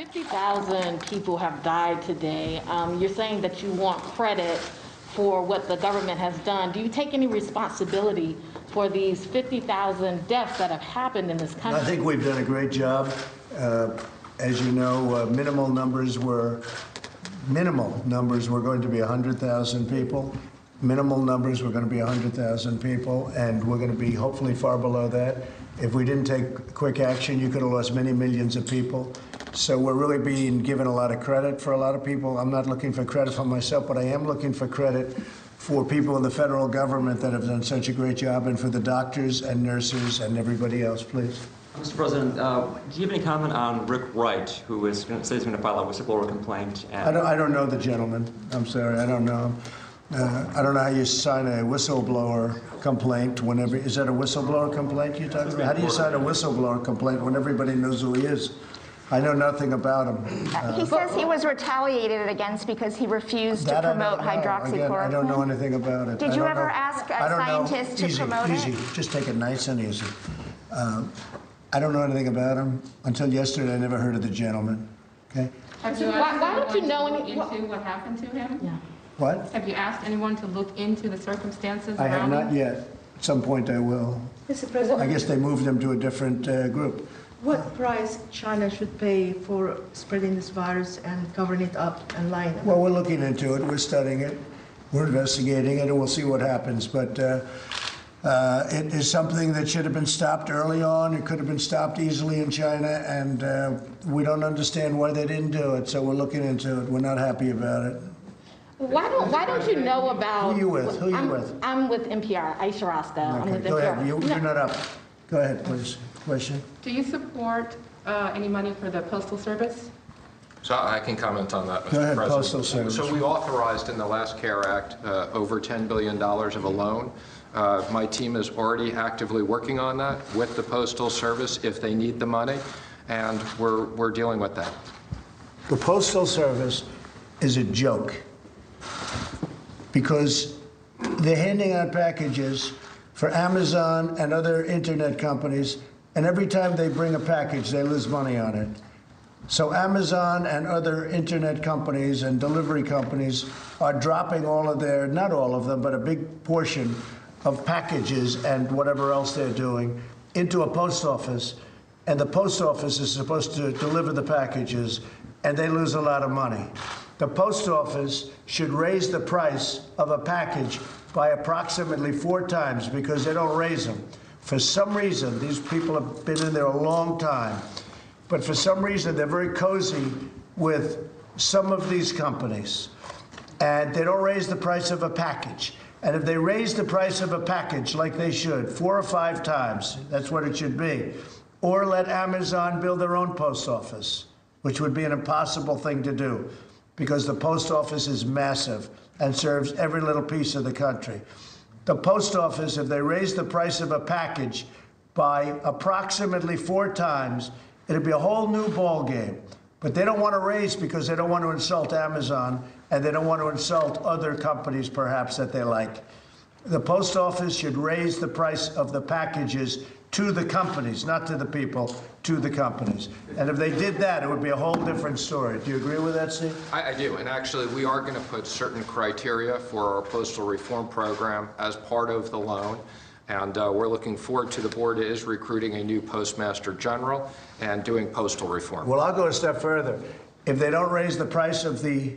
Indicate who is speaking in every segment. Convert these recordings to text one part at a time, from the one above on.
Speaker 1: 50,000 people have died today. You're saying that you want credit for what the government has done. Do you take any responsibility for these 50,000 deaths that have happened in this country?
Speaker 2: I think we've done a great job. As you know, minimal numbers were going to be 100,000 people. Minimal numbers were going to be 100,000 people, and we're going to be hopefully far below that. If we didn't take quick action, you could have lost many millions of people. So we're really being given a lot of credit for a lot of people. I'm not looking for credit for myself, but I am looking for credit for people in the federal government that have done such a great job, and for the doctors and nurses and everybody else, please.
Speaker 3: Mr. President, do you have any comment on Rick Wright, who says he's going to file a whistleblower complaint?
Speaker 2: I don't know the gentleman. I'm sorry, I don't know him. I don't know how you sign a whistleblower complaint whenever. Is that a whistleblower complaint you're talking about? How do you sign a whistleblower complaint when everybody knows who he is? I know nothing about him.
Speaker 4: He says he was retaliated against because he refused to promote hydroxychloroquine.
Speaker 2: Again, I don't know anything about it.
Speaker 4: Did you ever ask a scientist to promote it?
Speaker 2: Easy. Just take it nice and easy. I don't know anything about him. Until yesterday, I never heard of the gentleman. Okay?
Speaker 5: Why don't you know into what happened to him?
Speaker 1: Yeah.
Speaker 2: What?
Speaker 5: Have you asked anyone to look into the circumstances
Speaker 2: I have
Speaker 5: around
Speaker 2: not
Speaker 5: him?
Speaker 2: yet. At some point I will.
Speaker 6: Mr. President,
Speaker 2: I guess they moved him to a different group.
Speaker 6: what price China should pay for spreading this virus and covering it up and lying about it?
Speaker 2: Well, we're looking into it. We're studying it. We're investigating it, and we'll see what happens. But it is something that should have been stopped early on. It could have been stopped easily in China, and we don't understand why they didn't do it. So we're looking into it. We're not happy about it.
Speaker 1: Why don't you know about...
Speaker 2: Who are you with? Who are you with?
Speaker 1: I'm with NPR, Aisha Roscoe. I'm
Speaker 2: Okay,
Speaker 1: with
Speaker 2: go
Speaker 1: NPR.
Speaker 2: ahead. You're not up. Go ahead, please. Question?
Speaker 5: Do you support any money for the Postal Service?
Speaker 7: So I can comment on that, Mr.
Speaker 2: Go ahead,
Speaker 7: President.
Speaker 2: Postal Service.
Speaker 7: So we authorized in the last CARE Act over $10 billion of a loan. My team is already actively working on that with the Postal Service if they need the money, and we're dealing with that.
Speaker 2: The Postal Service is a joke because they're handing out packages for Amazon and other internet companies, and every time they bring a package, they lose money on it. So Amazon and other internet companies and delivery companies are dropping all of their, not all of them, but a big portion of packages and whatever else they're doing into a post office, and the post office is supposed to deliver the packages, and they lose a lot of money. The post office should raise the price of a package by approximately 4 times because they don't raise them. For some reason, these people have been in there a long time, but for some reason they're very cozy with some of these companies, and they don't raise the price of a package. And if they raise the price of a package like they should, 4 or 5 times, that's what it should be, or let Amazon build their own post office, which would be an impossible thing to do because the post office is massive and serves every little piece of the country. The post office, if they raise the price of a package by approximately 4 times, it'd be a whole new ball game. But they don't want to raise because they don't want to insult Amazon, and they don't want to insult other companies perhaps that they like. The post office should raise the price of the packages to the companies, not to the people, to the companies. And if they did that, it would be a whole different story. Do you agree with that, Steve?
Speaker 7: I do, and actually we are going to put certain criteria for our postal reform program as part of the loan. And we're looking forward to the board is recruiting a new postmaster general and doing postal reform.
Speaker 2: Well, I'll go a step further. If they don't raise the price of the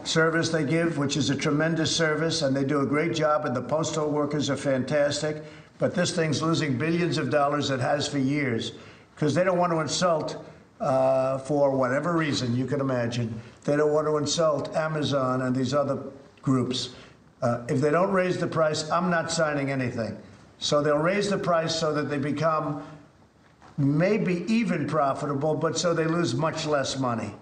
Speaker 2: service they give, which is a tremendous service, and they do a great job, and the postal workers are fantastic, but this thing's losing billions of dollars, it has for years, because they don't want to insult, for whatever reason you can imagine, they don't want to insult Amazon and these other groups. If they don't raise the price, I'm not signing anything. So they'll raise the price so that they become maybe even profitable, but so they lose much less money,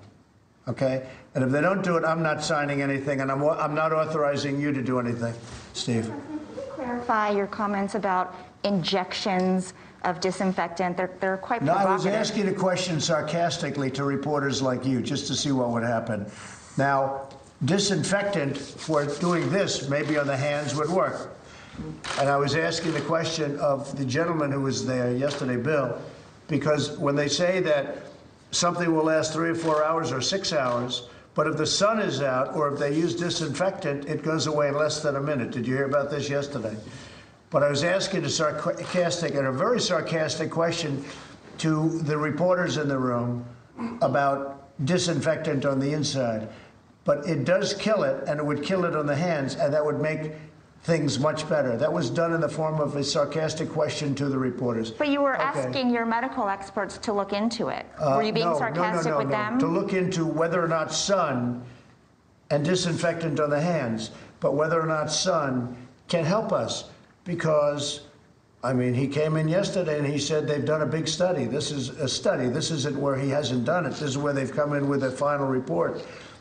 Speaker 2: okay? And if they don't do it, I'm not signing anything, and I'm not authorizing you to do anything. Steve?
Speaker 4: Can you clarify your comments about injections of disinfectant? They're quite provocative.
Speaker 2: No, I was asking a question sarcastically to reporters like you, just to see what would happen. Now, disinfectant for doing this, maybe on the hands, would work. And I was asking the question of the gentleman who was there yesterday, Bill, because when they say that something will last 3 or 4 hours or 6 hours. But if the sun is out or if they use disinfectant, it goes away in less than a minute. Did you hear about this yesterday? But I was asking a very sarcastic question to the reporters in the room about disinfectant on the inside. But it does kill it, and it would kill it on the hands, and that would make things much better. That was done in the form of a sarcastic question to the reporters.
Speaker 4: But you were asking your medical experts to look into it. Were you being sarcastic with them?
Speaker 2: To look into whether or not sun and disinfectant on the hands, but whether or not sun can help us. Because, I mean, he came in yesterday and he said they've done a big study. This is a study. This isn't where he hasn't done it. This is where they've come in with a final report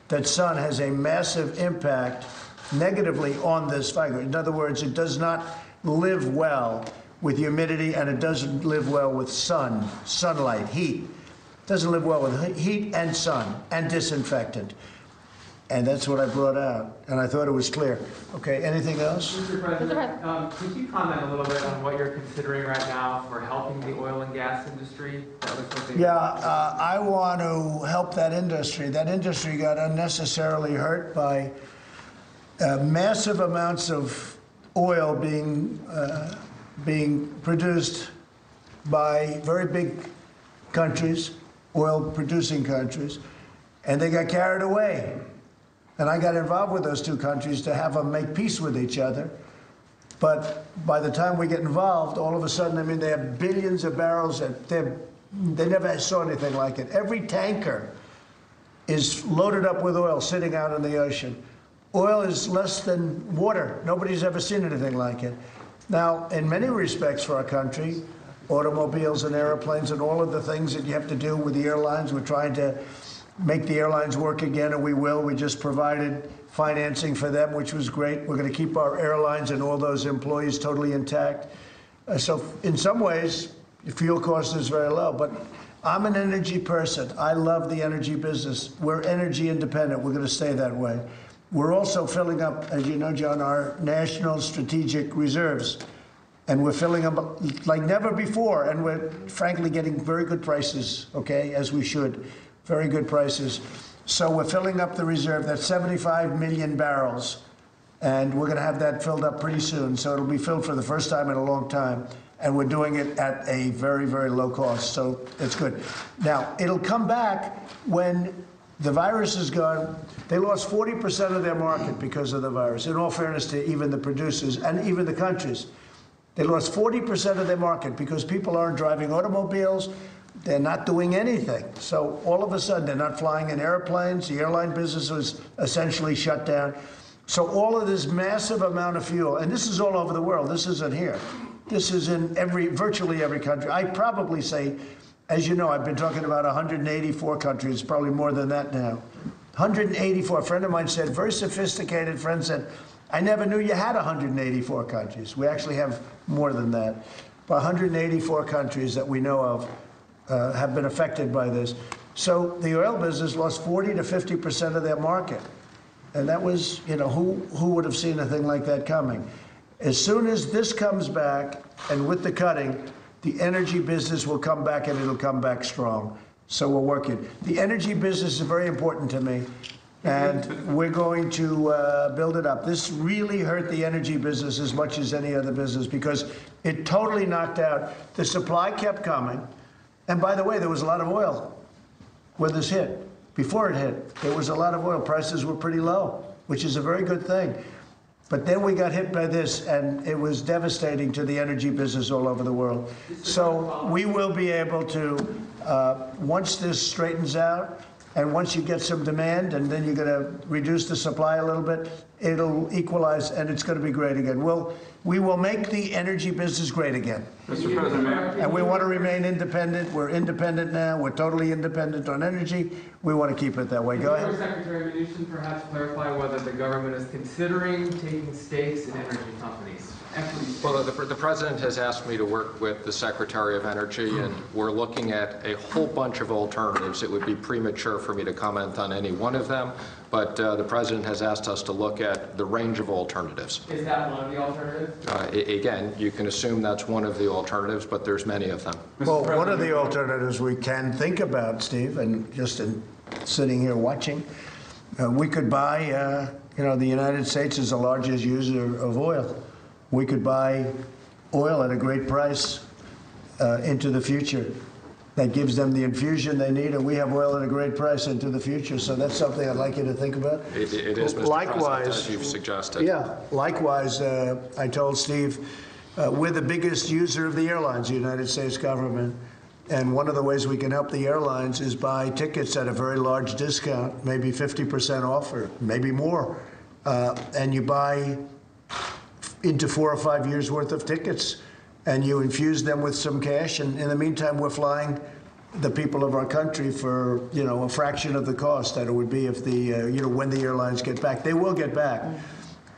Speaker 2: that sun has a massive impact negatively on this fiber. In other words, it does not live well with humidity, and it doesn't live well with sunlight, heat. It doesn't live well with heat and sun and disinfectant. And that's what I brought out, and I thought it was clear. Okay, anything else?
Speaker 8: Mr. President, could you comment a little bit on what you're considering right now for helping the oil and gas industry? That was something.
Speaker 2: Yeah, I want to help that industry. That industry got unnecessarily hurt by massive amounts of oil being produced by very big countries, oil-producing countries, and they got carried away. And I got involved with those two countries to have them make peace with each other. But by the time we get involved, all of a sudden, I mean, they have billions of barrels, and they never saw anything like it. Every tanker is loaded up with oil sitting out in the ocean. Oil is less than water. Nobody's ever seen anything like it. Now, in many respects for our country, automobiles and airplanes and all of the things that you have to do with the airlines, we're trying to make the airlines work again, and we will. We just provided financing for them, which was great. We're going to keep our airlines and all those employees totally intact. So in some ways, the fuel cost is very low, but I'm an energy person. I love the energy business. We're energy independent. We're going to stay that way. We're also filling up, as you know, John, our national strategic reserves. And we're filling them like never before. And we're frankly getting very good prices, okay, as we should. Very good prices. So we're filling up the reserve. That's 75 million barrels. And we're going to have that filled up pretty soon. So it'll be filled for the first time in a long time. And we're doing it at a very, very low cost. So it's good. Now, it'll come back when the virus is gone. They lost 40% of their market because of the virus, in all fairness to even the producers and even the countries. They lost 40% of their market because people aren't driving automobiles. They're not doing anything. So all of a sudden, they're not flying in airplanes. The airline business was essentially shut down. So all of this massive amount of fuel, and this is all over the world. This isn't here. This is in virtually every country. I probably say, as you know, I've been talking about 184 countries, probably more than that now. 184. A friend of mine said, very sophisticated friend said, I never knew you had 184 countries. We actually have more than that. But 184 countries that we know of have been affected by this. So the oil business lost 40 to 50% of their market. And that was, you know, who would have seen a thing like that coming? As soon as this comes back, and with the cutting, the energy business will come back, and it'll come back strong. So we're working. The energy business is very important to me, and we're going to build it up. This really hurt the energy business as much as any other business because it totally knocked out. The supply kept coming. And by the way, there was a lot of oil when this hit. Before it hit, there was a lot of oil. Prices were pretty low, which is a very good thing. But then we got hit by this, and it was devastating to the energy business all over the world. So we will be able to, once this straightens out, and once you get some demand, and then you're going to reduce the supply a little bit, it'll equalize, and it's going to be great again. We will make the energy business great again.
Speaker 8: Mr. President,
Speaker 2: and we want to remain independent. We're independent now. We're totally independent on energy. We want to keep it that way. Go ahead.
Speaker 8: Secretary Mnuchin perhaps clarify whether the government is considering taking stakes in energy companies. equity stake?
Speaker 7: Well, the President has asked me to work with the Secretary of Energy, and we're looking at a whole bunch of alternatives. It would be premature for me to comment on any one of them, but the President has asked us to look at the range of alternatives.
Speaker 8: Is that one of the alternatives?
Speaker 7: Again, you can assume that's one of the alternatives, but there's many of them.
Speaker 2: Well, one of the alternatives we can think about, Steve, and just in sitting here watching, we could buy, the United States is the largest user of oil. We could buy oil at a great price into the future. That gives them the infusion they need, and we have oil at a great price into the future. So that's something I'd like you to think about.
Speaker 7: It is, Mr. President, as you've suggested.
Speaker 2: Yeah, likewise, I told Steve, we're the biggest user of the airlines, the United States government. And one of the ways we can help the airlines is buy tickets at a very large discount, maybe 50% off or maybe more. And you buy into 4 or 5 years worth of tickets, and you infuse them with some cash. And in the meantime, we're flying the people of our country for, a fraction of the cost that it would be if when the airlines get back. They will get back.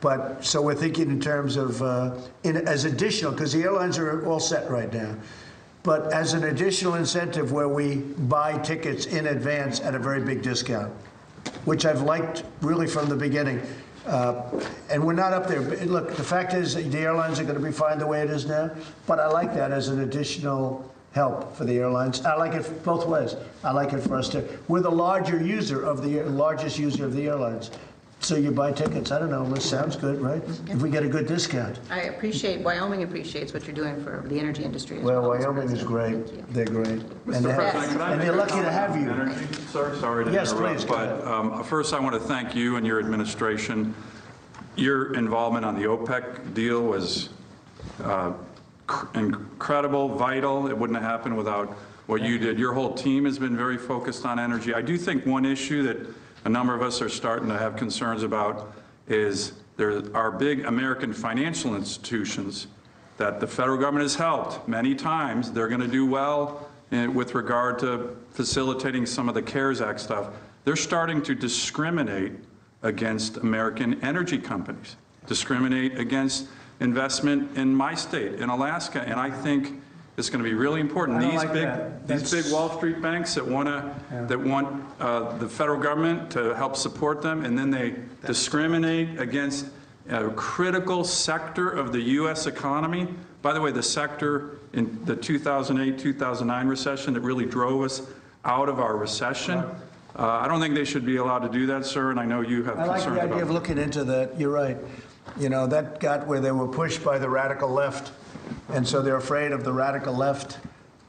Speaker 2: But so we're thinking in terms of, as additional, because the airlines are all set right now. But as an additional incentive where we buy tickets in advance at a very big discount, which I've liked really from the beginning. And we're not up there. Look, the fact is the airlines are going to be fine the way it is now, but I like that as an additional help for the airlines. I like it both ways. I like it for us to. We're the largest user of the airlines. So you buy tickets. I don't know. This sounds good, right? If we get a good discount.
Speaker 9: Wyoming appreciates what you're doing for the energy industry as
Speaker 2: well.
Speaker 9: well.
Speaker 2: Wyoming is great. They're great. And they're lucky to have you.
Speaker 10: Energy, sir, sorry to
Speaker 2: yes,
Speaker 10: interrupt,
Speaker 2: please,
Speaker 10: but first I want to thank you and your administration. Your involvement on the OPEC deal was incredible, vital. It wouldn't have happened without what you did. Your whole team has been very focused on energy. I do think one issue that a number of us are starting to have concerns about is there are big American financial institutions that the federal government has helped many times. They're going to do well with regard to facilitating some of the CARES Act stuff. They're starting to discriminate against American energy companies, discriminate against investment in my state, in Alaska, and I think it's going to be really important. These big Wall Street banks that want the federal government to help support them, and then they discriminate against a critical sector of the U.S. economy. By the way, the sector in the 2008-2009 recession that really drove us out of our recession. I don't think they should be allowed to do that, sir, and I know you have concerns about it.
Speaker 2: I like the idea of looking into that. You're right. That got where they were pushed by the radical left. And so they're afraid of the radical left.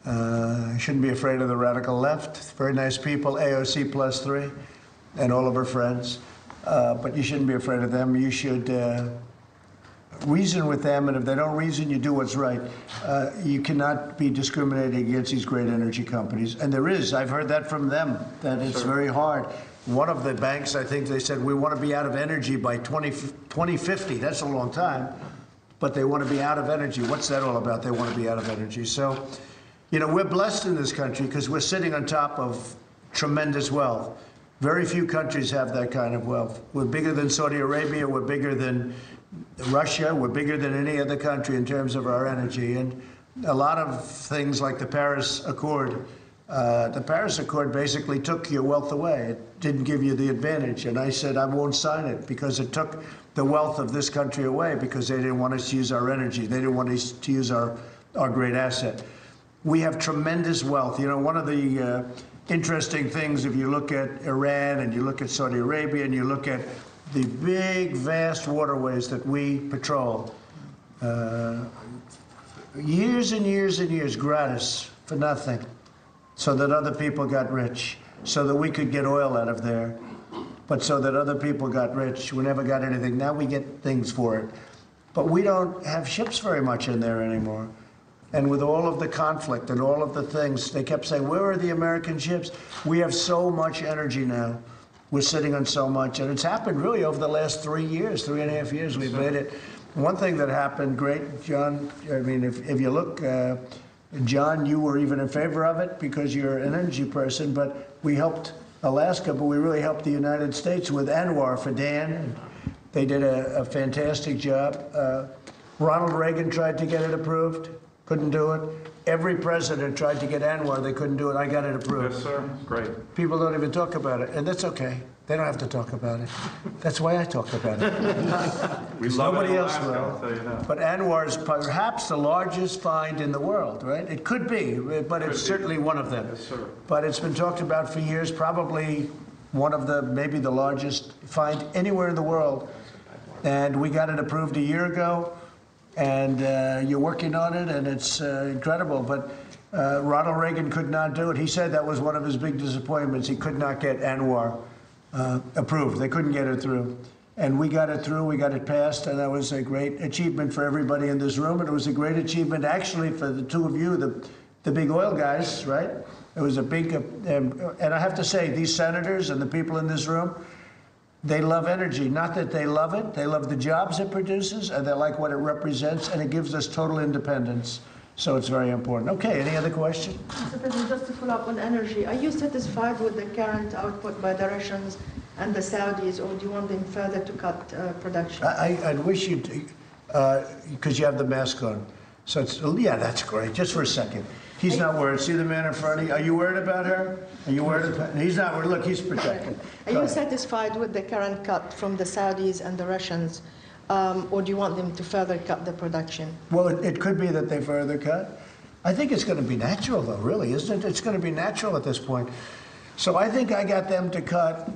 Speaker 2: Shouldn't be afraid of the radical left. Very nice people, AOC +3, and all of her friends. But you shouldn't be afraid of them. You should reason with them, and if they don't reason, you do what's right. You cannot be discriminating against these great energy companies. And there is. I've heard that from them, that it's very hard. One of the banks, I think they said, we want to be out of energy by 2050. That's a long time. But they want to be out of energy. What's that all about? They want to be out of energy. So, we're blessed in this country because we're sitting on top of tremendous wealth. Very few countries have that kind of wealth. We're bigger than Saudi Arabia. We're bigger than Russia. We're bigger than any other country in terms of our energy. And a lot of things like the Paris Accord. The Paris Accord basically took your wealth away. It didn't give you the advantage. And I said, I won't sign it because it took the wealth of this country away because they didn't want us to use our energy. They didn't want us to use our great asset. We have tremendous wealth. One of the interesting things, if you look at Iran and you look at Saudi Arabia and you look at the big, vast waterways that we patrol, years and years and years gratis for nothing, so that other people got rich, so that we could get oil out of there. But so that other people got rich. We never got anything. Now we get things for it. But we don't have ships very much in there anymore. And with all of the conflict and all of the things, they kept saying, where are the American ships? We have so much energy now. We're sitting on so much. And it's happened really over the last 3 years, 3.5 years. We've made it. One thing that happened, great, John, I mean, if you look, John, you were even in favor of it because you're an energy person, but we helped Alaska, but we really helped the United States with Anwar for Dan. They did a fantastic job. Ronald Reagan tried to get it approved, couldn't do it. Every president tried to get Anwar, they couldn't do it. I got it approved.
Speaker 10: Yes, sir. Great.
Speaker 2: People don't even talk about it, and that's okay. They don't have to talk about it. That's why I talk about it.
Speaker 10: We love
Speaker 2: Nobody
Speaker 10: it in
Speaker 2: else
Speaker 10: Alaska,
Speaker 2: will.
Speaker 10: I'll tell you that.
Speaker 2: But Anwar is perhaps the largest find in the world, right? It could be, but it's certainly one of them.
Speaker 10: Yes, sir.
Speaker 2: But it's been talked about for years, probably one of the, maybe the largest find anywhere in the world. And we got it approved a year ago, and you're working on it, and it's incredible. But Ronald Reagan could not do it. He said that was one of his big disappointments. He could not get Anwar approved. They couldn't get it through. And we got it through, we got it passed, and that was a great achievement for everybody in this room. And it was a great achievement, actually, for the two of you, the big oil guys, right? It was a big, and I have to say, these senators and the people in this room, they love energy. Not that they love it, they love the jobs it produces, and they like what it represents, and it gives us total independence. So it's very important. Okay, any other question?
Speaker 6: Mr. President, just to follow up on energy, are you satisfied with the current output by the Russians and the Saudis, or do you want them further to cut production?
Speaker 2: I'd wish you'd, because you have the mask on. So it's, yeah, that's great. Just for a second. He's not worried. See the man in front of you? Are you worried about her? Are you worried about, he's not worried. Look, he's protected.
Speaker 6: Are you satisfied with the current cut from the Saudis and the Russians, or do you want them to further cut the production?
Speaker 2: Well, it could be that they further cut. I think it's going to be natural, though, really, isn't it? It's going to be natural at this point. So I think I got them to cut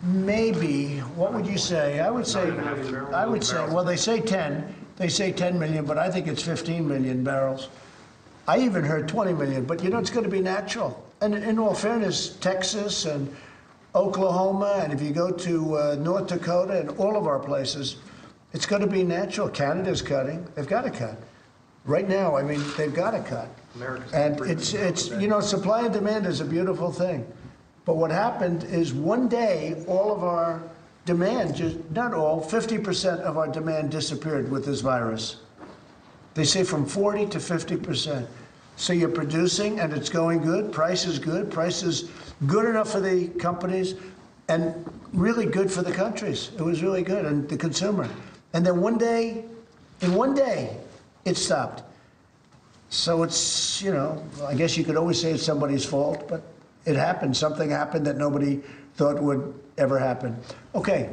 Speaker 2: maybe, what would you say? I would say, well, they say 10. They say 10 million, but I think it's 15 million barrels. I even heard 20 million, but you know, it's going to be natural. And in all fairness, Texas and Oklahoma, and if you go to North Dakota and all of our places, it's going to be natural. Canada's cutting. They've got to cut. Right now, I mean, they've got to cut. And it's you know, supply and demand is a beautiful thing. But what happened is one day, all of our demand, just not all, 50% of our demand disappeared with this virus. They say from 40 to 50%. So you're producing and it's going good, price is good good enough for the companies and really good for the countries. It was really good, and the consumer. And then one day, in one day, it stopped. So it's, you know, I guess you could always say it's somebody's fault, but it happened. Something happened that nobody thought would ever happen. Okay,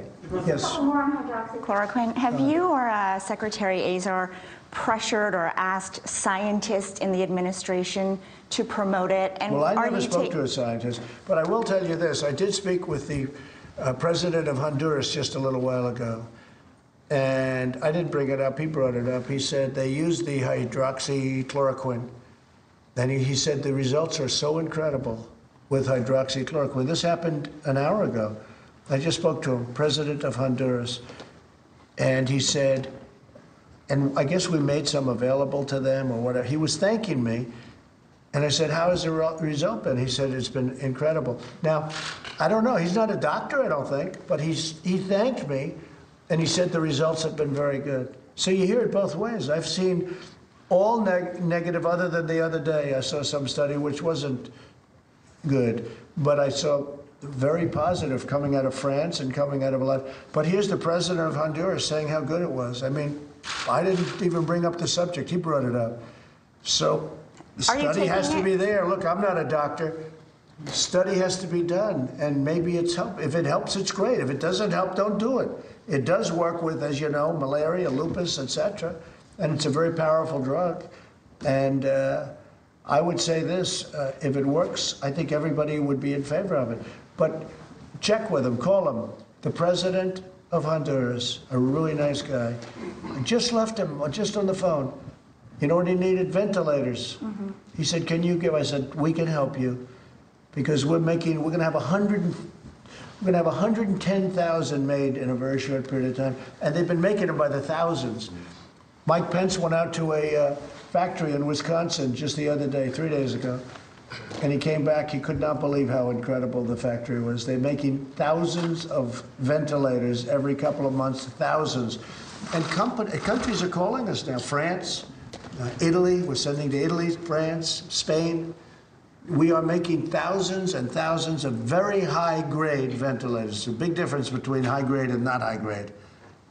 Speaker 2: yes.
Speaker 4: A couple more on hydroxychloroquine. Have you or Secretary Azar pressured or asked scientists in the administration to promote it? And
Speaker 2: well, I never spoke to a scientist, but I will tell you this. I did speak with the president of Honduras just a little while ago, and I didn't bring it up. He brought it up. He said they used the hydroxychloroquine. Then he said the results are so incredible with hydroxychloroquine. This happened an hour ago. I just spoke to him, president of Honduras, and he said, and I guess we made some available to them or whatever. He was thanking me, and I said, how has the result been? He said, it's been incredible. Now, I don't know. He's not a doctor, I don't think, but he thanked me, and he said the results have been very good. So you hear it both ways. I've seen all negative, other than the other day. I saw some study which wasn't good, but I saw very positive coming out of France and coming out of a lot. But here's the president of Honduras saying how good it was. I mean, I didn't even bring up the subject. He brought it up. So the study has to be there. Look, I'm not a doctor. The study has to be done, and maybe it's help. If it helps, it's great. If it doesn't help, don't do it. It does work with, as you know, malaria, lupus, etc., and it's a very powerful drug. And I would say this, if it works, I think everybody would be in favor of it. But check with him, call him. The president of Honduras, a really nice guy. I just left him, just on the phone. You know what he needed? Ventilators. Mm-hmm. He said, can you give? I said, we can help you, because we're going to have 110,000 made in a very short period of time, and they've been making them by the thousands. Mike Pence went out to a factory in Wisconsin just the other day, 3 days ago, and he came back. He could not believe how incredible the factory was. They're making thousands of ventilators every couple of months, thousands. And countries are calling us now. France, Italy, we're sending to Italy, France, Spain. We are making thousands and thousands of very high-grade ventilators. There's a big difference between high-grade and not high-grade.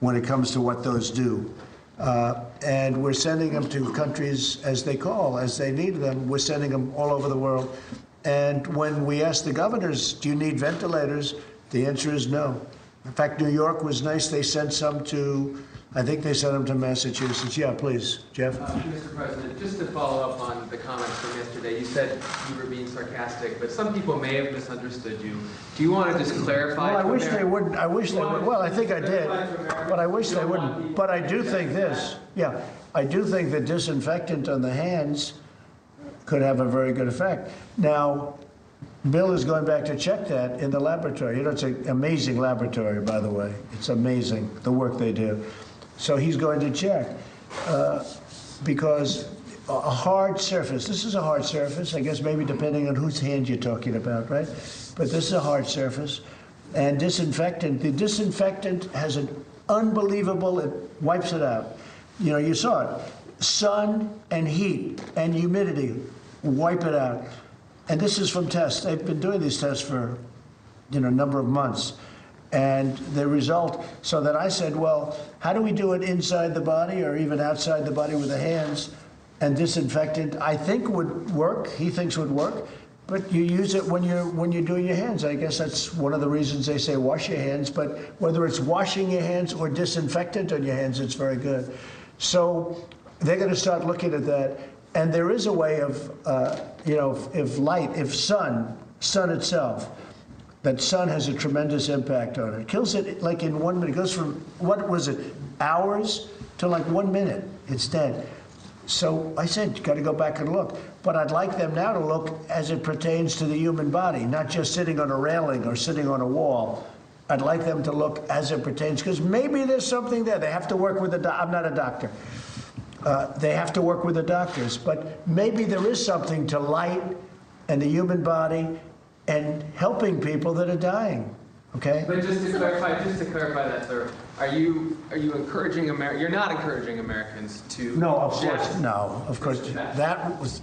Speaker 2: when it comes to what those do. And we're sending them to countries as they call, as they need them. We're sending them all over the world. And when we ask the governors, do you need ventilators? The answer is no. In fact, New York was nice. They sent some to, I think they sent them to Massachusetts. Yeah, please, Jeff.
Speaker 8: Mr. President, just to follow up on the comments from yesterday, you said you were being sarcastic, but some people may have misunderstood you. Do you want to just clarify?
Speaker 2: Well, I wish they wouldn't. I wish they would. Well, I think I did, but I wish they wouldn't. But I do think this. Yeah, I do think the disinfectant on the hands could have a very good effect. Now, Bill is going back to check that in the laboratory. You know, it's an amazing laboratory, by the way. It's amazing, the work they do. So he's going to check because a hard surface, this is a hard surface, I guess maybe depending on whose hand you're talking about, right? But this is a hard surface. And disinfectant, the disinfectant has an unbelievable, it wipes it out. You know, you saw it. Sun and heat and humidity wipe it out. And this is from tests. They've been doing these tests for, you know, a number of months. And the result, so that I said, well, how do we do it inside the body or even outside the body with the hands? And disinfectant, I think would work, he thinks would work, but you use it when you're doing your hands. I guess that's one of the reasons they say wash your hands, but whether it's washing your hands or disinfectant on your hands, it's very good. So they're going to start looking at that. And there is a way of, you know, if light, if sun itself, that sun has a tremendous impact on it. It kills it like in 1 minute. It goes from, what was it, hours to like 1 minute. It's dead. So I said, you got to go back and look. But I'd like them now to look as it pertains to the human body, not just sitting on a railing or sitting on a wall. I'd like them to look as it pertains, because maybe there's something there. They have to work with I'm not a doctor. They have to work with the doctors, but maybe there is something to light and the human body and helping people that are dying. Okay.
Speaker 8: But just to clarify that, sir, are you encouraging you're not encouraging Americans to?
Speaker 2: No, of course, no, of course. That was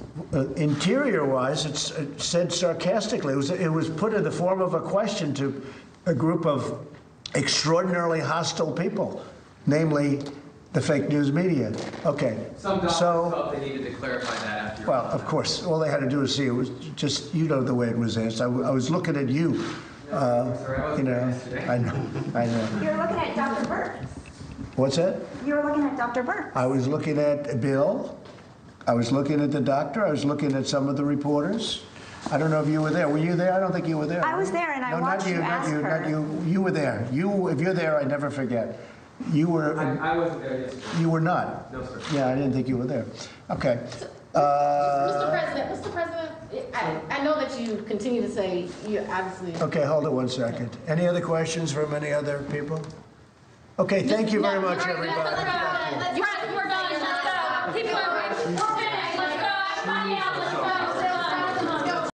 Speaker 2: interior-wise. It said sarcastically. It was put in the form of a question to a group of extraordinarily hostile people, namely the fake news media. Okay.
Speaker 8: Some doctors felt they needed to clarify that after.
Speaker 2: Well, of course, all they had to do is see it was just, you know, the way it was asked. I was looking at you. You know, I know.
Speaker 4: You're looking at Dr. Burke.
Speaker 2: What's that?
Speaker 4: You were looking at Dr. Burke.
Speaker 2: I was looking at Bill. I was looking at the doctor. I was looking at some of the reporters. I don't know if you were there. Were you there? I don't think you were there.
Speaker 4: I was there, and I watched you ask her.
Speaker 2: Not you. You were there. If you're there, I never forget. You were.
Speaker 8: I wasn't there yesterday.
Speaker 2: You were not.
Speaker 8: No, sir.
Speaker 2: Yeah, I didn't think you were there. Okay.
Speaker 1: Mr. President, I know that you continue to say you obviously.
Speaker 2: Okay, hold it 1 second. Any other questions from any other people? Okay, thank you very much, everybody.
Speaker 1: We're done. Let's go. Keep going. Let's go.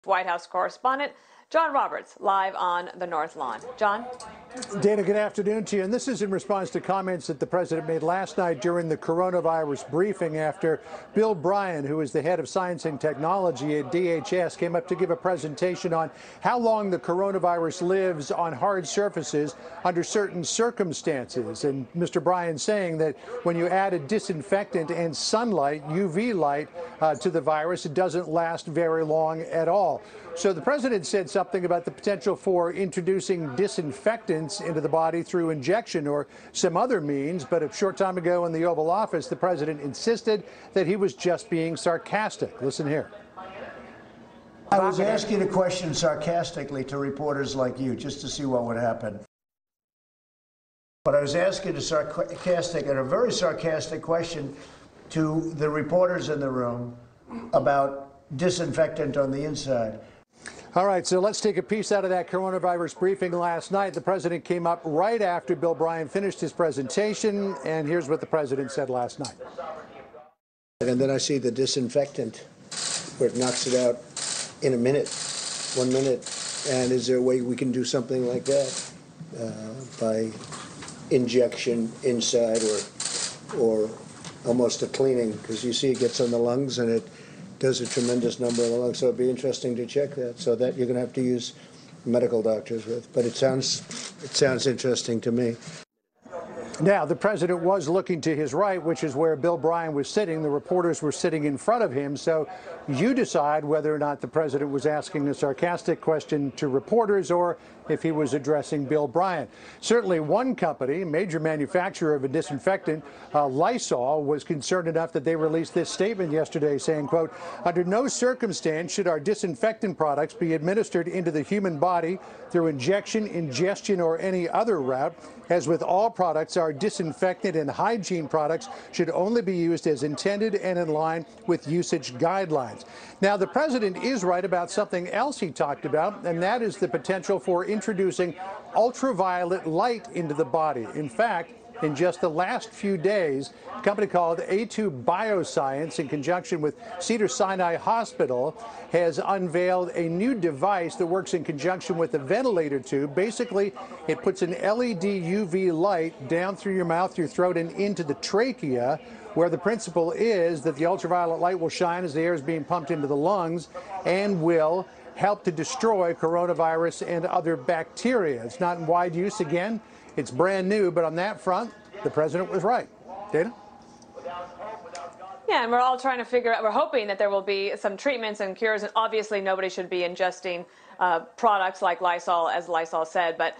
Speaker 11: White House correspondent John Roberts, live on the North Lawn. John?
Speaker 12: Dana, good afternoon to you. And this is in response to comments that the president made last night during the coronavirus briefing after Bill Bryan, who is the head of science and technology at DHS, came up to give a presentation on how long the coronavirus lives on hard surfaces under certain circumstances. And Mr. Bryan saying that when you add a disinfectant and sunlight, UV light, to the virus, it doesn't last very long at all. So the president said something about the potential for introducing disinfectants into the body through injection or some other means. But a short time ago in the Oval Office, the president insisted that he was just being sarcastic. Listen here.
Speaker 2: I was asking a question sarcastically to reporters like you, just to see what would happen. But I was asking a very sarcastic question to the reporters in the room about disinfectant on the inside.
Speaker 12: All right, so let's take a piece out of that coronavirus briefing last night. The president came up right after Bill Bryan finished his presentation, and here's what the president said last night.
Speaker 2: And then I see the disinfectant where it knocks it out in a minute, 1 minute. And is there a way we can do something like that by injection inside or almost a cleaning? Because you see it gets on the lungs and it does a tremendous number of the lungs. So it'd be interesting to check that. So that you're going to have to use medical doctors with. But it sounds interesting to me.
Speaker 12: Now, the president was looking to his right, which is where Bill Bryan was sitting. The reporters were sitting in front of him. So you decide whether or not the president was asking a sarcastic question to reporters or if he was addressing Bill Bryan. Certainly one company, a major manufacturer of a disinfectant, Lysol, was concerned enough that they released this statement yesterday saying, quote, "Under no circumstance should our disinfectant products be administered into the human body through injection, ingestion, or any other route. As with all products, our disinfectant and hygiene products should only be used as intended and in line with usage guidelines." Now, the president is right about something else he talked about, and that is the potential for introducing ultraviolet light into the body. In fact, in just the last few days, a company called A2 Bioscience, in conjunction with Cedars-Sinai Hospital, has unveiled a new device that works in conjunction with a ventilator tube. Basically, it puts an LED UV light down through your mouth, your throat, and into the trachea, where the principle is that the ultraviolet light will shine as the air is being pumped into the lungs and will help to destroy coronavirus and other bacteria. It's not in wide use again. It's brand new, but on that front, the president was right. Dana?
Speaker 11: Yeah, and we're all trying to figure out, we're hoping that there will be some treatments and cures, and obviously nobody should be ingesting products like Lysol, as Lysol said, but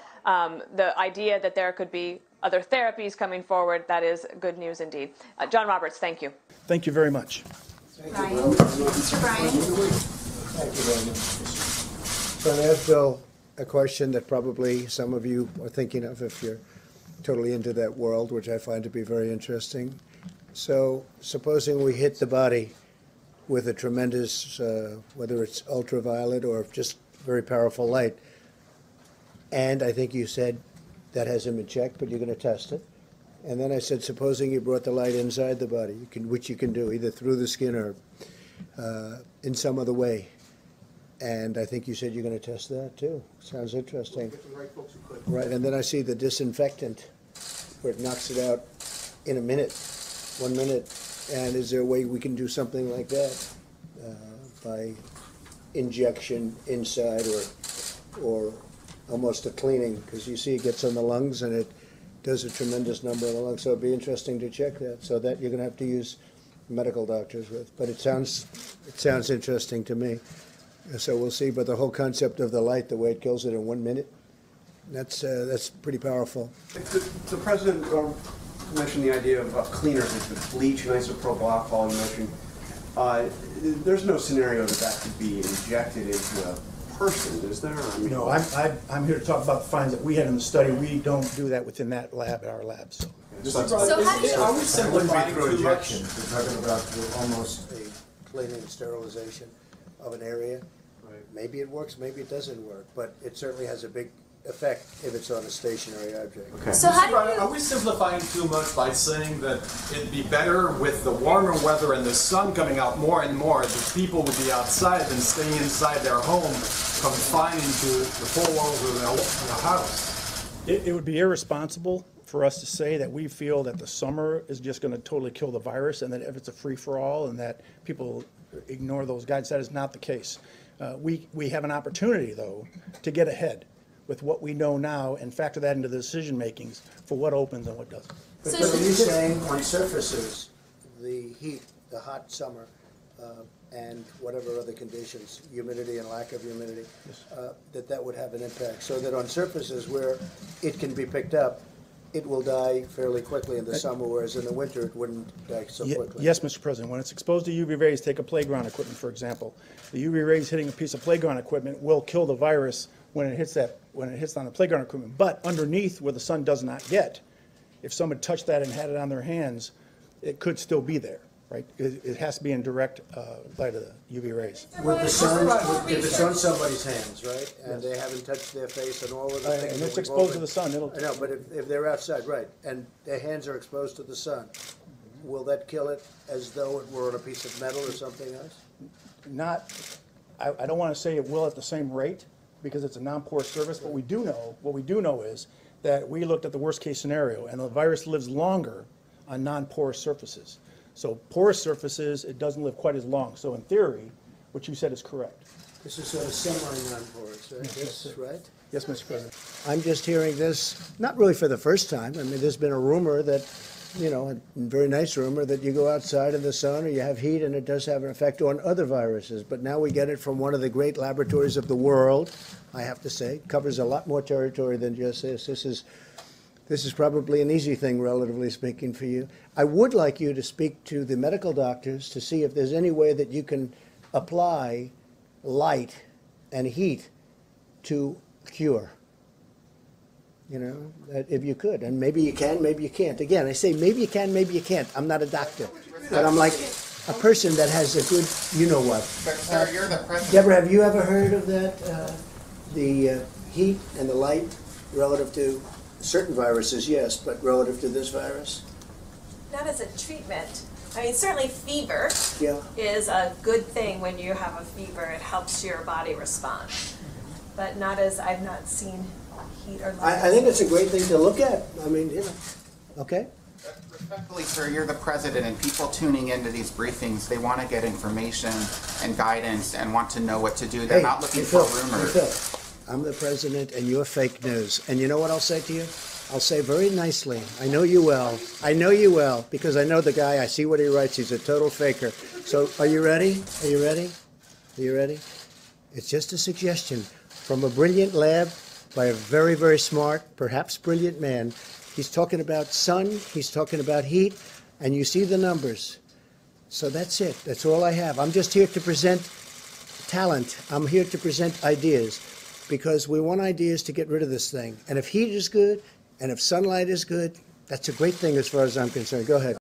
Speaker 11: the idea that there could be other therapies coming forward, that is good news indeed. John Roberts, thank you.
Speaker 13: Thank you very much.
Speaker 4: Brian. Mr. Brian.
Speaker 2: Thank you very much. So I asked Bill a question that probably some of you are thinking of if you're totally into that world, which I find to be very interesting. So supposing we hit the body with a tremendous, whether it's ultraviolet or just very powerful light, and I think you said that hasn't been checked, but you're going to test it. And then I said, supposing you brought the light inside the body, which you can do either through the skin or in some other way. And I think you said you're going to test that too. Sounds interesting. Right, and then I see the disinfectant where it knocks it out in a minute, 1 minute. And is there a way we can do something like that by injection inside or almost a cleaning? Because you see it gets on the lungs and it does a tremendous number on the lungs. So it'd be interesting to check that. So that you're going to have to use medical doctors with. But it sounds interesting to me. So we'll see, but the whole concept of the light, the way it kills it in 1 minute, that's pretty powerful.
Speaker 14: The president mentioned the idea of cleaners, like bleach and isopropyl alcohol you mentioned. There's no scenario that could be injected into a person, is there? I mean,
Speaker 13: No, I'm here to talk about the findings that we had in the study. We don't do that within that lab, our lab. So
Speaker 2: Are we simplifying through injection? We're talking about almost a cleaning and sterilization of an area. Right. Maybe it works, maybe it doesn't work, but it certainly has a big effect if it's on a stationary object.
Speaker 14: Okay.
Speaker 15: So are we simplifying too much by saying that it'd be better with the warmer weather and the sun coming out more and more, that people would be outside than staying inside their home, confined to the four walls of their house?
Speaker 13: it would be irresponsible for us to say that we feel that the summer is just going to totally kill the virus and that if it's a free-for-all and that people ignore those guides. That is not the case. We have an opportunity, though, to get ahead with what we know now and factor that into the decision makings for what opens and what doesn't.
Speaker 2: But are you saying on surfaces, the heat, the hot summer, and whatever other conditions, humidity and lack of humidity, that would have an impact? So that on surfaces where it can be picked up, it will die fairly quickly in the summer, whereas in the winter it wouldn't die so quickly.
Speaker 13: Yes, Mr. President. When it's exposed to UV rays, take a playground equipment, for example. The UV rays hitting a piece of playground equipment will kill the virus when it hits on the playground equipment. But underneath, where the sun does not get, if someone touched that and had it on their hands, it could still be there, right? It has to be in direct light of the UV rays.
Speaker 2: With the sun, if it's on somebody's hands, right, and they haven't touched their face and all of the things.
Speaker 13: And it's exposed to the sun.
Speaker 2: I know, but if they're outside, right, and their hands are exposed to the sun, will that kill it as though it were on a piece of metal or something else?
Speaker 13: I don't want to say it will at the same rate because it's a non-porous surface, but what we do know is that we looked at the worst case scenario and the virus lives longer on non-porous surfaces. So porous surfaces, it doesn't live quite as long. So in theory, what you said is correct.
Speaker 2: This is sort of simmering on for us, right? This, right?
Speaker 13: Yes, Mr. President.
Speaker 2: I'm just hearing this, not really for the first time. I mean, there's been a rumor that, you know, a very nice rumor that you go outside in the sun or you have heat and it does have an effect on other viruses. But now we get it from one of the great laboratories of the world, I have to say. It covers a lot more territory than just this. This is probably an easy thing, relatively speaking, for you. I would like you to speak to the medical doctors to see if there's any way that you can apply light and heat to cure. You know, if you could. And maybe you can, maybe you can't. Again, I say maybe you can, maybe you can't. I'm not a doctor. But I'm like a person that has a good, you know what.
Speaker 16: But sir, you're the president.
Speaker 2: Deborah, have you ever heard of that? The heat and the light relative to certain viruses, yes, but relative to this virus?
Speaker 17: Not as a treatment. I mean, certainly fever
Speaker 2: Yeah.
Speaker 17: is a good thing. When you have a fever, it helps your body respond. But not as, I've not seen heat or light.
Speaker 2: I think it's a great thing to look at. I mean, you know, okay.
Speaker 16: Respectfully, sir, you're the president, and people tuning into these briefings, they want to get information and guidance and want to know what to do. They're not looking for rumors.
Speaker 2: Phil, I'm the president, and you're fake news. And you know what I'll say to you? I'll say very nicely, I know you well. I know you well, because I know the guy. I see what he writes. He's a total faker. So are you ready? Are you ready? Are you ready? It's just a suggestion from a brilliant lab by a very, very smart, perhaps brilliant man. He's talking about sun, he's talking about heat, and you see the numbers. So that's it. That's all I have. I'm just here to present talent. I'm here to present ideas, because we want ideas to get rid of this thing. And if heat is good, and if sunlight is good, that's a great thing as far as I'm concerned. Go ahead.